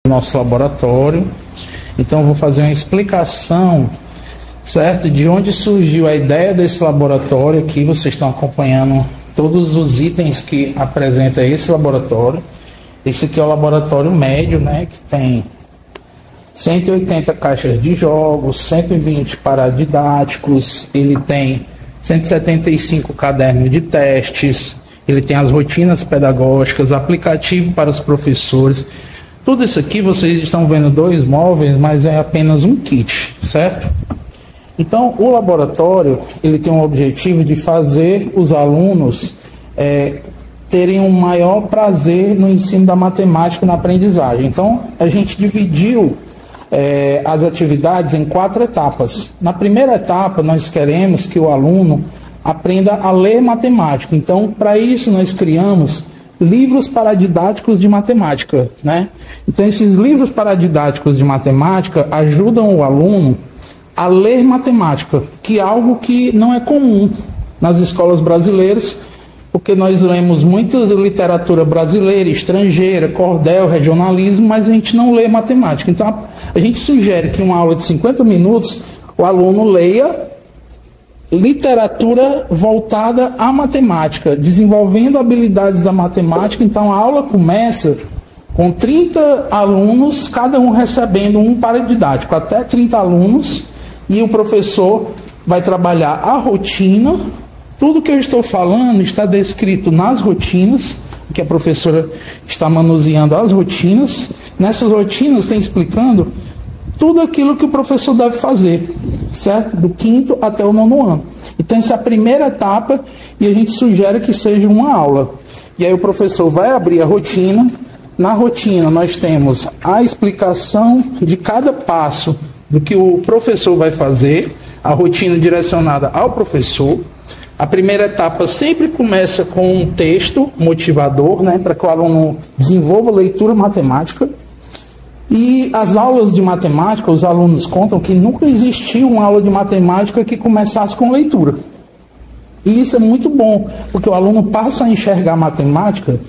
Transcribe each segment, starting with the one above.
nosso laboratório. Então eu vou fazer uma explicação, certo, de onde surgiu a ideia desse laboratório. Aqui vocês estão acompanhando todos os itens que apresenta esse laboratório. Esse aqui é o laboratório médio, né, que tem 180 caixas de jogos, 120 paradidáticos, ele tem 175 cadernos de testes, ele tem as rotinas pedagógicas, aplicativo para os professores. Tudo isso aqui vocês estão vendo 2 móveis, mas é apenas um kit, certo? Então, o laboratório, ele tem um objetivo de fazer os alunos terem um maior prazer no ensino da matemática e na aprendizagem. Então, a gente dividiu as atividades em 4 etapas. Na primeira etapa, nós queremos que o aluno aprenda a ler matemática. Então, para isso, nós criamos livros paradidáticos de matemática, né? Então, esses livros paradidáticos de matemática ajudam o aluno a ler matemática, que é algo que não é comum nas escolas brasileiras, porque nós lemos muita literatura brasileira, estrangeira, cordel, regionalismo, mas a gente não lê matemática. Então, a gente sugere que em uma aula de 50 minutos, o aluno leia literatura voltada à matemática, desenvolvendo habilidades da matemática. Então, a aula começa com 30 alunos, cada um recebendo um paradidático, até 30 alunos, e o professor vai trabalhar a rotina. Tudo que eu estou falando está descrito nas rotinas, que a professora está manuseando as rotinas. Nessas rotinas tem explicando tudo aquilo que o professor deve fazer, certo? Do 5º até o 9º ano. Então essa é a primeira etapa e a gente sugere que seja uma aula. E aí o professor vai abrir a rotina. Na rotina nós temos a explicação de cada passo do que o professor vai fazer, a rotina direcionada ao professor. A primeira etapa sempre começa com um texto motivador, né, para que o aluno desenvolva leitura matemática. E as aulas de matemática, os alunos contam que nunca existiu uma aula de matemática que começasse com leitura. E isso é muito bom, porque o aluno passa a enxergar matemática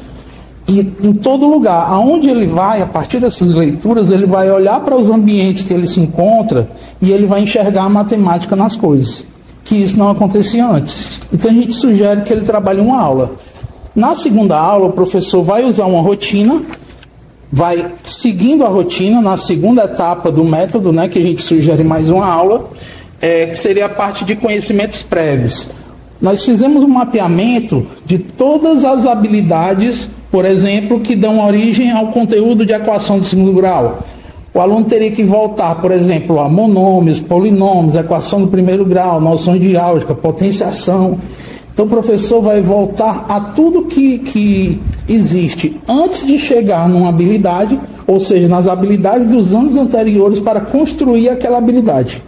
e em todo lugar, aonde ele vai, a partir dessas leituras, ele vai olhar para os ambientes que ele se encontra e ele vai enxergar a matemática nas coisas, que isso não acontecia antes. Então a gente sugere que ele trabalhe uma aula. Na segunda aula, o professor vai usar uma rotina, vai seguindo a rotina. Na segunda etapa do método, né, que a gente sugere mais uma aula, que seria a parte de conhecimentos prévios. Nós fizemos um mapeamento de todas as habilidades, por exemplo, que dão origem ao conteúdo de equação de segundo grau. O aluno teria que voltar, por exemplo, a monômios, polinômios, equação do primeiro grau, noções de álgebra, potenciação. Então o professor vai voltar a tudo que existe antes de chegar numa habilidade, ou seja, nas habilidades dos anos anteriores para construir aquela habilidade.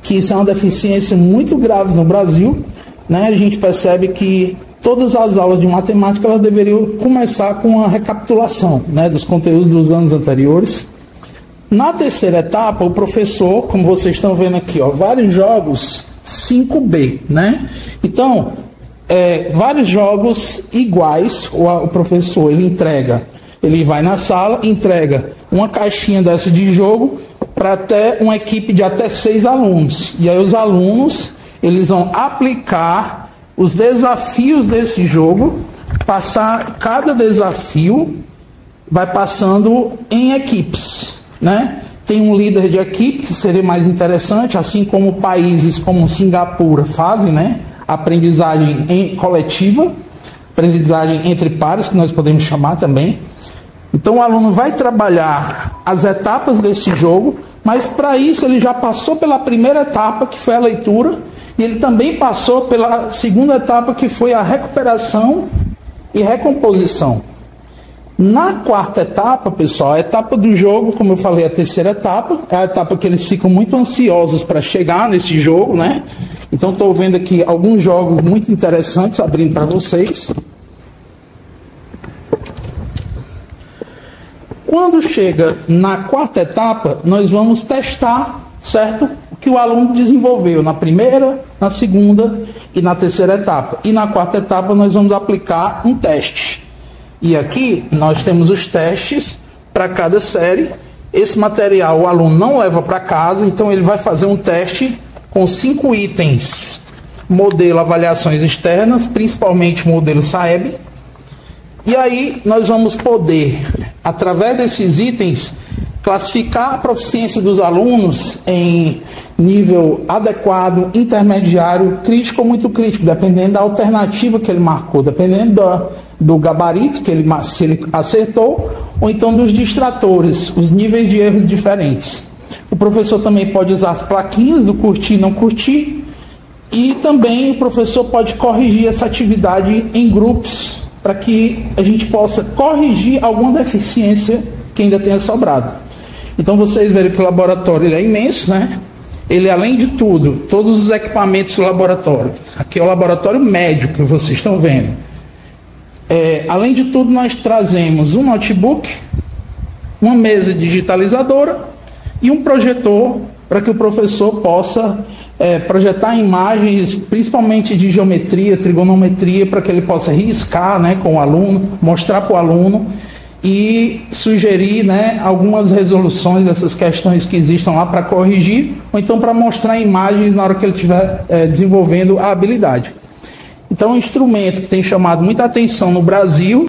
Que isso é uma deficiência muito grave no Brasil, né? A gente percebe que todas as aulas de matemática elas deveriam começar com a recapitulação, né, dos conteúdos dos anos anteriores. Na terceira etapa, o professor, como vocês estão vendo aqui, ó, vários jogos 5B, né? Então, vários jogos iguais, o professor ele vai na sala, entrega uma caixinha dessa de jogo para até uma equipe de até 6 alunos. E aí os alunos, eles vão aplicar os desafios desse jogo, passar cada desafio, vai passando em equipes, né? Tem um líder de equipe, que seria mais interessante, assim como países como Singapura fazem, né? Aprendizagem coletiva, aprendizagem entre pares, que nós podemos chamar também. Então o aluno vai trabalhar as etapas desse jogo, mas para isso ele já passou pela primeira etapa, que foi a leitura, e ele também passou pela segunda etapa, que foi a recuperação e recomposição. Na quarta etapa, pessoal, a etapa do jogo, como eu falei, a terceira etapa, é a etapa que eles ficam muito ansiosos para chegar nesse jogo, né? Então estou vendo aqui alguns jogos muito interessantes abrindo para vocês. Quando chega na quarta etapa, nós vamos testar, certo? O que o aluno desenvolveu na primeira, na segunda e na terceira etapa. E na quarta etapa nós vamos aplicar um teste. E aqui nós temos os testes para cada série Esse material o aluno não leva para casa, então ele vai fazer um teste com 5 itens. Modelo avaliações externas, principalmente modelo SAEB. E aí nós vamos poder, através desses itens, classificar a proficiência dos alunos em nível adequado, intermediário, crítico ou muito crítico, dependendo da alternativa que ele marcou, dependendo do gabarito que se ele acertou, ou então dos distratores, os níveis de erros diferentes. O professor também pode usar as plaquinhas do curtir e não curtir, e também o professor pode corrigir essa atividade em grupos, para que a gente possa corrigir alguma deficiência que ainda tenha sobrado. Então vocês verem que o laboratório ele é imenso, né? Ele, além de tudo, todos os equipamentos do laboratório. Aqui é o laboratório médio que vocês estão vendo. Além de tudo, nós trazemos um notebook, uma mesa digitalizadora e um projetor para que o professor possa projetar imagens, principalmente de geometria, trigonometria, para que ele possa riscar, né, com o aluno, mostrar para o aluno e sugerir, né, algumas resoluções dessas questões que existam lá para corrigir, ou então para mostrar imagens na hora que ele estiver desenvolvendo a habilidade. Então, um instrumento que tem chamado muita atenção no Brasil